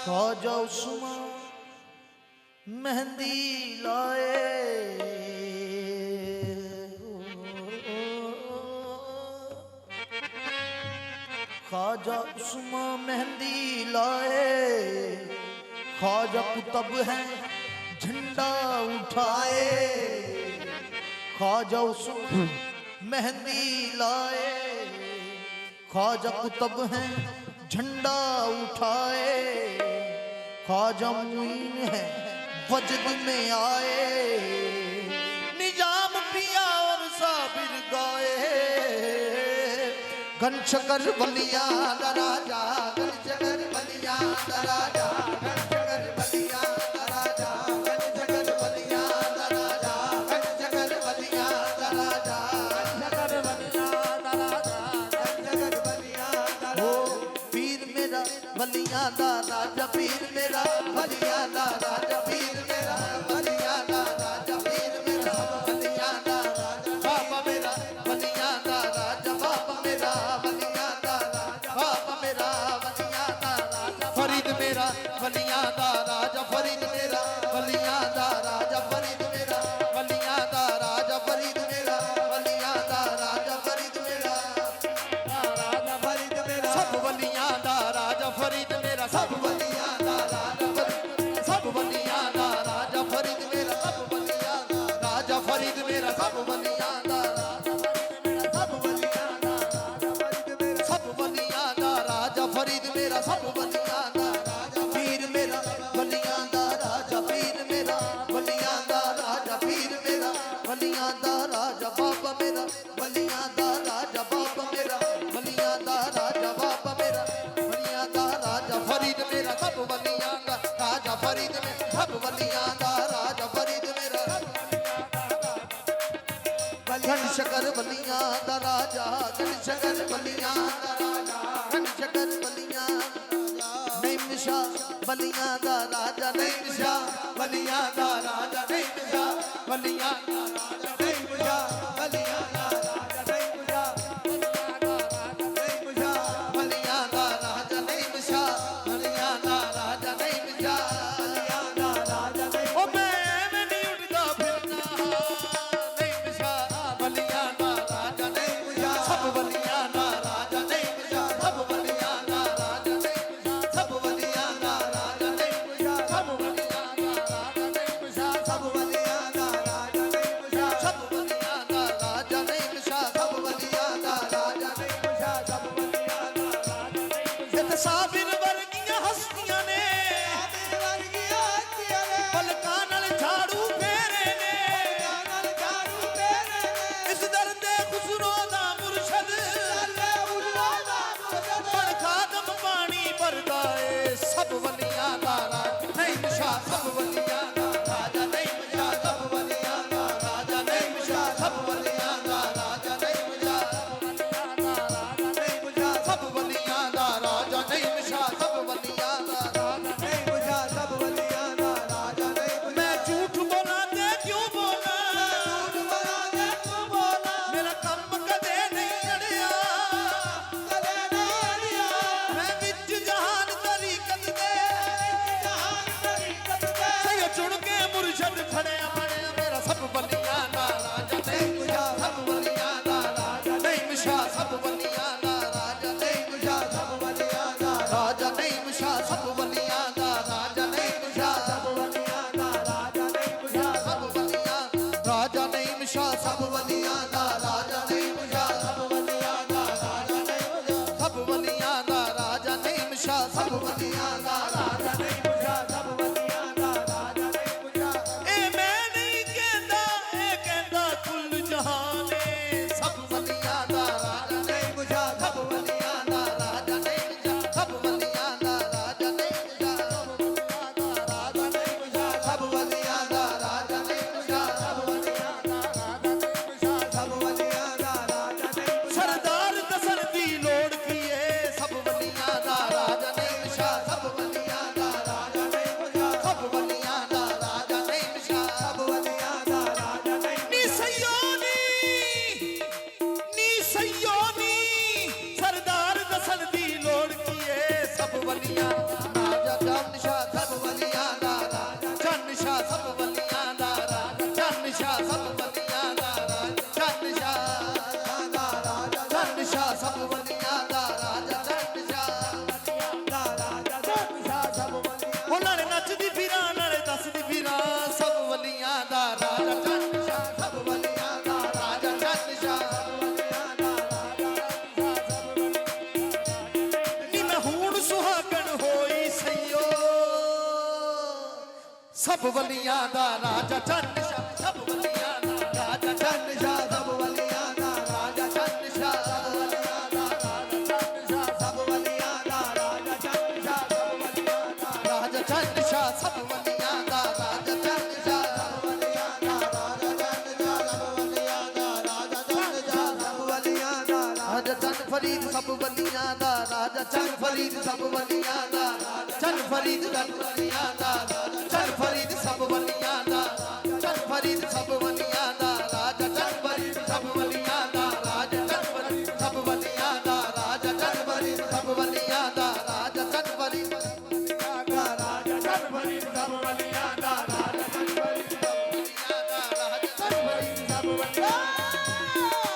ख्वाजा उस्मान मेहंदी लाए, ख्वाजा उस्मान मेहंदी लाए, ख्वाजा कुतुब है झंडा उठाए, ख्वाजा उस्मान मेहंदी लाए, ख्वाजा कुतुब है झंडा उठाए, ख्वाजा मुइन है वजद में आए, निजाम पिया और साबिर गाए, घनशकर बलिया दा राजा, घनशकर बलिया दा राजा, घनशकर बलिया दा राजा, घनशकर बलिया दा राजा, घनशकर बलिया दा राजा, घनशकर बलिया दा राजा, घनशकर बलिया दा राजा। पीर मेरा बलिया दा राजा, पीर मेरा बलिया दा राजा, पीर मेरा बलिया दा राजा, पीर मेरा बलिया दा राजा, बाबा मेरा बलिया दा राजा, बाबा मेरा बलिया दा राजा, बाबा मेरा बलिया दा राजा, फरीद मेरा बलिया दा राजा, फरीद मेरा बलिया दा राजा, फरीद मेरा बलिया दा राजा, फरीद मेरा बलिया दा राजा, फरीद मेरा राजा, फरीद मेरा सब बलिया दा राजा, फरीद मेरा सब बलिया दा राजा, सब बलिया दा राजा, फरीद मेरा सब बलिया दा राजा, फरीद मेरा सब बलिया दा राजा, सब बलिया दा राजा, फरीद मेरा सब बलिया दा राजा, फरीद मेरा सब बलिया दा राजा, पीर मेरा बलिया दा राजा, पीर मेरा बलिया दा राजा, पीर मेरा बलिया दा राजा, बाबा मेरा बलिया दा राजा, बाबा मेरा बलिया दा राजा, बाबा मेरा बलिया दा राजा, फरीद मेरा सब बलिया दा राजा, फरीद में सब बलिया दा राजा, फरीद मेरा घनशकर बलिया दा राजा, घनशकर बलिया दा राजा, घनशकर बलिया नईम शाह बलिया दा राजा, नईम शाह बलिया दा राजा, नईम शाह बलिया दा राजा, नईम शाह बलिया दा राजा, नईम शाह बलिया दा राजा, नईम शाह बलिया दा राजा, नईम शाह बलिया दा राजा, ओ मैं नहीं उठदा फिरना, नईम शाह बलिया दा राजा, नईम शाह सब बलिया दा राजा, नईम शाह सब बलिया दा राजा, नईम शाह सब बलिया दा राजा, नईम शाह सब बलिया दा राजा, नईम शाह सब बलिया दा राजा, नईम शाह सब बलिया दा राजा, ਸ਼ਾਹ ਸਭ ਵਲੀਆਂ ਦਾ ਰਾਜਾ ਨਈਮ ਸ਼ਾਹ ਸਭ ਵਲੀਆਂ ਦਾ ਰਾਜਾ ਨਈਮ ਸ਼ਾਹ ਸਭ ਵਲੀਆਂ ਦਾ ਰਾਜਾ ਨਈਮ ਸ਼ਾਹ ਸਭ ਵਲੀਆਂ ਦਾ ਰਾਜਾ ਨਈਮ ਸ਼ਾਹ ਸਭ ਵਲੀਆਂ ਦਾ ਰਾਜਾ ਨਈਮ ਸ਼ਾਹ ਇਹ ਮੈਂ ਨਹੀਂ ਕਹਿੰਦਾ ਇਹ ਕਹਿੰਦਾ ਕੁੱਲ ਜਹਾਨ ਏ ਸਭ ਵਲੀਆਂ ਦਾ ਰਾਜਾ ਨਈਮ ਸ਼ਾਹ ਸਭ ਵਲੀਆਂ ਦਾ ਰਾਜਾ ਨਈਮ ਸ਼ਾਹ ਸਭ ਵਲੀਆਂ ਦਾ ਰਾਜਾ ਨਈਮ ਸ਼ਾਹ ਸਭ ਵਲੀਆਂ ਦਾ ਰਾਜਾ ਨਈਮ ਸ਼ਾਹ ਸਭ ਵਲੀਆਂ ਦਾ ਰਾਜਾ ਨਈਮ ਸ਼ਾਹ ਸਭ ਵਲੀਆਂ ਦਾ ਰਾਜਾ ਨਈਮ ਸ਼ਾਹ ਸਰਦਾਰ ਦਸਣ ਦੀ ਲੋੜ ਕੀ ਏ ਸਭ ਵਲੀਆਂ ਦਾ ਰਾਜਾ ਨਈਮ ਸ਼ਾਹ ਸਭ ਵਲੀਆਂ ਦਾ ਰਾਜਾ ਨਈਮ ਸ਼ਾਹ ਸਭ ਵਲੀਆਂ ਦਾ ਰਾਜਾ ਨਈਮ ਸ਼ਾਹ ਸਭ ਵਲੀਆਂ ਦਾ ਰਾਜਾ ਨਈਮ ਨੀ ਸਯੋਨੀ ਸਰਦਾਰ ਦਸਣ ਦੀ ਲੋੜ ਕੀ ਏ ਸਭ ਵਲੀਆਂ ਰਾਜਾ ਚੰਨ ਸ਼ਾਹ ਸਭ ਵਲੀਆਂ ਦਾ ਰਾਜਾ ਚੰਨ ਸ਼ਾਹ ਸਭ ਵਲੀਆਂ ਦਾ ਰਾਜਾ ਚੰਨ ਸ਼ਾਹ ਸਭ ਵਲੀਆਂ ਦਾ ਰਾਜਾ ਚੰਨ ਸ਼ਾਹ ਦਾ ਰਾਜਾ ਚੰਨ ਸ਼ਾਹ ਸਭ ਵਲੀਆਂ ਦਾ ਰਾਜਾ ਚੰਨ ਸ਼ਾਹ ਦਾ ਰਾਜਾ ਚੰਨ ਸ਼ਾਹ ਸਭ ਵਲੀਆਂ ਉਹਨਾਂ ਨੇ ਨੱਚਦੀ ਫਿਰਾਂ ਨਾਲੇ ਦੱਸਦੀ ਫਿਰਾਂ ਸਭ ਵਲੀਆਂ ਦਾ ਰਾਜਾ ਚੰਨ ਸ਼ਾਹ ਸਭ ਵਲੀਆਂ ਦਾ ਰਾਜਾ ਚੰਨ ਸ਼ਾਹ ਸਭ ਵਲੀਆਂ ਦਾ ਰਾਜਾ ਨੀ ਮੈਂ ਹੁਣ ਸੁਹਾਗਣ ਹੋਈ ਸਈਓ ਸਭ ਵਲੀਆਂ ਦਾ ਰਾਜਾ ਚੰਨ ਸ਼ਾਹ ਸਭ ਵਲੀਆਂ ਦਾ ਰਾਜਾ ਚੰਨ ਸ਼ਾਹ ਸਭ ਵਲੀਆਂ ਦਾ ਰਾਜਾ ਚੰਨ ਸ਼ਾਹ ਸਭ ਵਲੀਆਂ ਦਾ ਰਾਜਾ ਚੰਨ ਸ਼ਾਹ ਸਭ ਵਲੀਆਂ ਦਾ ਰਾਜਾ ਚੰਨ ਸ਼ਾਹ ਸਭ ਵਲੀਆਂ ਦਾ ਰਾਜਾ ਚੰਨ ਸ਼ਾਹ ਸਭ ਵਲੀਆਂ ਦਾ ਰਾਜਾ ਚੰਨ ਸ਼ਾਹ ਸਭ ਵਲੀਆਂ ਦਾ ਰਾਜਾ ਚੰਨ ਸ਼ਾਹ ਸਭ ਵਲੀਆਂ ਦਾ ਰਾਜਾ ਚੰਨ ਸ਼ਾਹ ਸਭ ਵਲੀਆਂ ਦਾ ਰਾਜਾ ਚੰਨ ਫਰੀਦ ਸਭ ਵਲੀਆਂ ਦਾ ਰਾਜਾ ਚੰਨ ਫਰੀਦ ਸਭ ਵਲੀਆਂ ਦਾ ਚੰਨ ਫਰੀਦ ਚੰਨ ਵਲੀਆਂ ਦਾ ਚੰਨ ਫਰੀਦ ਸਭ ਵਲੀਆਂ ਦਾ ਚੰਨ ਫਰੀਦ ਸਭ ਵਲੀਆਂ ਦਾ ਰਾਜਾ ਚੰਨ ਫਰੀਦ ਸਭ ਵਲੀਆਂ ਦਾ ਰਾਜਾ ਚੰਨ ਫਰੀਦ ਸਭ ਵਲੀਆਂ ਦਾ ਰਾਜਾ ਚੰਨ ਫਰੀਦ ਸਭ ਵਲੀਆਂ ਦਾ ਰਾਜਾ ਚੰਨ ਫਰੀਦ ਰਾਜਾ ਚੰਨ ਫਰੀਦ ਸਭ ਵਲੀਆਂ ਦਾ ਰਾਜਾ ਚੰਨ ਫਰੀਦ ਸਭ ਵਲੀਆਂ ਦਾ ਰਾਜਾ ਚੰਨ ਫਰੀਦ ਸਭ ਵਲੀਆਂ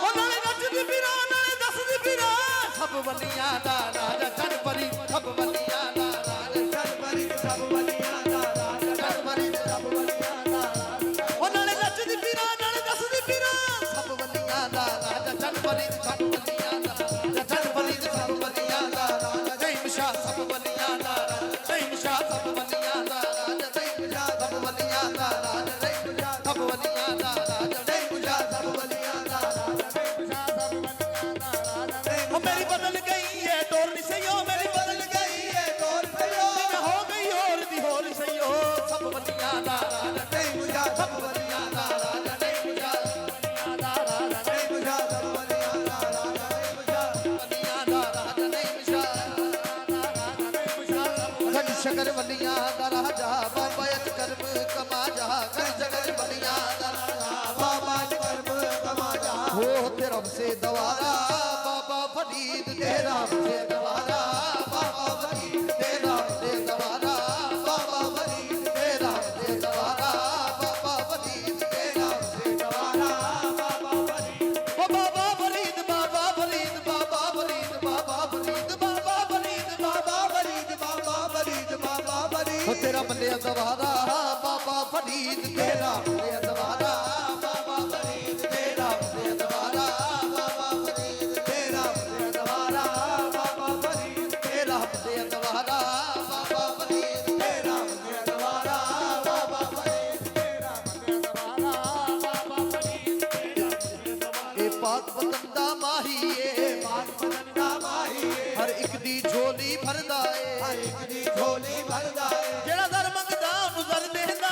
ਉਹਨਾਂ ਨੇ ਨੱਚਦੀ ਫਿਰਾਂ ਨਾਲੇ ਦੱਸਦੀ ਫਿਰਾਂ ਸਭ ਵਲੀਆਂ ਦਾ ਰਾਜਾ ਚੰਨ ਫਰੀਦ ਸਭ ਵਲੀਆਂ ਦਾ ਰਾਜਾ ਚੰਨ ਫਰੀਦ ਸਭ ਵਲੀਆਂ ਦਾ ਰਾਜਾ ਚੰਨ ਫਰੀਦ ਸਭ ਵਲੀਆਂ ਦਾ ਉਹਨਾਂ ਨੇ ਨੱਚਦੀ ਫਿਰਾਂ ਨਾਲੇ ਦੱਸਦੀ ਫਿਰਾਂ ਸਭ ਵਲੀਆਂ ਦਾ ਰਾਜਾ ਚੰਨ ਫਰੀਦ ਸਭ ਵਲੀਆਂ ਦਾ ਰਾਜਾ ਚੰਨ ਫਰੀਦ ਸਭ ਵਲੀਆਂ ਦਾ ਰਾਜਾ ਨਈਮ ਸ਼ਾਹ ਸਭ ਵਲੀਆਂ ਦਾ ਨਈਮ ਸ਼ਾਹ ਸਭ ਵਲੀਆਂ ਦਾ ਰਾਜਾ ਨਈਮ ਸ਼ਾਹ ਸਭ ਵਲੀਆਂ ਦਾ ਰਾਜਾ ਨਈਮ ਸ਼ਾਹ ਸਭ ਵਲੀਆਂ ਦਾ ਰਾਜਾ ਨਈਮ ਸ਼ਾਹ ਸਭ ਵਲੀਆਂ ਦਾ ਰਾਜਾ ਨਈਮ ਸ਼ਾਹ ਸਭ ਵਲੀਆਂ ਦਾ ਰਾਜਾ ਉਹ ਮੇਰੀ ਬਦਲ ਗਈ ਏ ਡੋਰ ਨੀ ਸਈਓ ਮੇਰੀ ਬਦਲ ਗਈ ਏ ਡੋਰ ਸਈਓ ਮੈਂ ਹੋ ਗਈ ਹੋਰ ਦੀ ਹੋਰ ਸਈਓ ਸਭ ਵਲੀਆਂ ਦਾ ਰਾਜਾ ਨਈਮ ਸ਼ਾਹ ਸਭ ਵਲੀਆਂ ਦਾ ਰਾਜਾ ਨਈਮ ਸ਼ਾਹ ਸਭ ਵਲੀਆਂ ਦਾ ਰਾਜਾ ਨਈਮ ਸ਼ਾਹ ਸਭ ਵਲੀਆਂ ਦਾ ਰਾਜਾ ਨਈਮ ਸ਼ਾਹ ਵਲੀਆਂ ਦਾ ਰਾਜਾ ਨਈਮ ਸ਼ਾਹ ਗੜ ਸ਼ਕਰ ਵਲੀਆਂ ਦਾ ਰਾਜਾ ਬਾਬਾ ਅਜ ਕਰਮ ਕਮਾ ਜਾ ਗੜ ਸ਼ਕਰ ਵਲੀਆਂ ਦਾ ਰਾਜਾ ਬਾਬਾ ਅਜ ਕਰਮ ਕਮਾ ਜਾ ਹੋ ਤੇਰਾ ਸੇ ਦਵਾਰਾ ਬਾਬਾ ਫਰੀਦ ਤੇਰਾ ਸੇ ਦਵਾਰਾ ਬਾਬਾ ਫਰੀਦ ਤੇਰਾ ਸੇ ਦਵਾਰਾ ਬਾਬਾ ਫਰੀਦ ਤੇਰਾ ਸੇ ਦਵਾਰਾ ਬਾਬਾ ਫਰੀਦ ਤੇਰਾ ਸੇ ਦਵਾਰਾ ਬਾਬਾ ਫਰੀਦ ਉਹ ਬਾਬਾ ਫਰੀਦ ਬਾਬਾ ਫਰੀਦ ਬਾਬਾ ਫਰੀਦ ਬਾਬਾ ਫਰੀਦ ਬਾਬਾ ਫਰੀਦ ਬਾਬਾ ਫਰੀਦ ਬਾਬਾ ਫਰੀਦ ਬਾਬਾ ਫਰੀਦ ਹੋ ਤੇਰਾ ਬੰਦਿਆ ਦਵਾਰਾ ਬਾਬਾ ਫਰੀਦ ਤੇਰਾ ਬੰਦਿਆ ਦਵਾਰਾ ਬਾਬਾ ਫਰੀਦ ਤੇਰਾ ਬੰਦਿਆ ਦਵਾਰਾ ਬਾਬਾ ਫਰੀਦ ਤੇਰਾ ਬੰਦਿਆ ਦਵਾਰਾ ਬਾਬਾ ਫਰੀਦ ਤੇਰਾ ਬੰਦਿਆ ਦਵਾਰਾ ਬਾਬਾ ਫਰੀਦ ਤੇਰਾ ਬੰਦਿਆ ਦਵਾਰਾ ਬਾਬਾ ਫਰੀਦ ਤੇਰਾ ਬੰਦਿਆ ਦਵਾਰਾ ਬਾਬਾ ਫਰੀਦ ਤੇਰਾ ਬੰਦਿਆ ਦਵਾਰਾ ਇਹ ਪਾਕ ਵਤਨ ਦਾ ਮਾਹੀ ਏ ਪਾਕ ਵਤਨ ਦਾ ਮਾਹੀ ਏ ਹਰ ਇੱਕ ਦੀ ਝੋਲੀ ਭਰਦਾ ਏ ਹਰ ਇੱਕ ਦੀ ਝੋਲੀ ਭਰਦਾ ਏ ਜਿਹੜਾ ਦਰ ਮੰਗਦਾ ਉਹਨੂੰ ਦਰ ਦੇਂਦਾ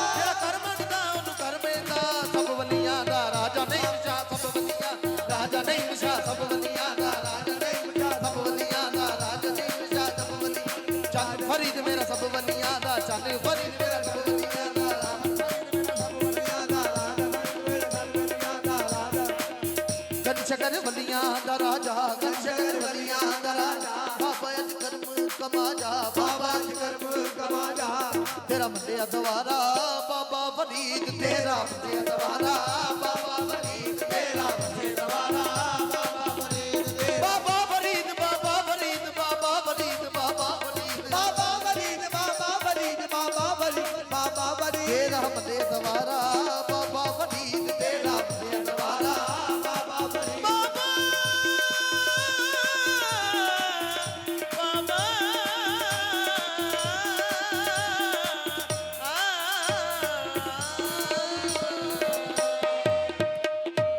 ਜਿਹੜਾ ਕਰ ਮੰਗਦਾ ਉਹਨੂੰ ਕਰ ਮਿਲਦਾ ਸਭ ਵਲੀਆਂ ਦਾ ਰਾਜਾ ਨਈਮ ਸ਼ਾਹ ਸਭ ਵਲੀਆਂ ਰਾਜਾ ਨਈਮ ਸ਼ਾਹ ਸਭ ਵਲੀਆਂ ਦਾ ਰਾਜਾ ਨਈਮ ਸ਼ਾਹ ਸਭ ਵਲੀਆਂ ਦਾ ਰਾਜਾ ਨਈਮ ਸ਼ਾਹ ਸਭ ਵਲੀਆਂ ਚੰਨ ਫਰੀਦ ਮੇਰਾ ਸਭ ਵਲੀਆਂ ਦਾ ਚੰਨ ਫਰੀਦ ਮੇਰਾ ਸਭ ਵਲੀਆਂ ਦਾ ਗੜ ਸ਼ਕਰ ਵਲੀਆਂ ਦਾ ਰਾਜਾ ਗੜ ਸ਼ਕਰ ਵਲੀਆਂ ਦਾ ਰਾਜਾ ਬਾਬਾ ਅਜ ਕਰਮ ਕਮਾ ਜਾ ਬਾਬਾ ਅਜ ਕਰਮ ਕਮਾ ਜਾ ਤੇਰਾ ਮੰਦਿਆ ਦਵਾਰਾ ਬਾਬਾ ਫਰੀਦ ਤੇਰਾ ਮੰਦਿਆ ਦਵਾਰਾ ਬਾਬਾ ਫਰੀਦ ਤੇਰਾ ਮੰਦਿਆ ਦਵਾਰਾ ਬਾਬਾ ਫਰੀਦ ਬਾਬਾ ਫਰੀਦ ਬਾਬਾ ਫਰੀਦ ਬਾਬਾ ਫਰੀਦ ਬਾਬਾ ਫਰੀਦ ਬਾਬਾ ਫਰੀਦ ਬਾਬਾ ਫਰੀਦ ਬਾਬਾ ਫਰੀਦ ਬਾਬਾ ਫਰੀਦ ਤੇਰਾ ਮੰਦਿਆ ਦਵਾਰਾ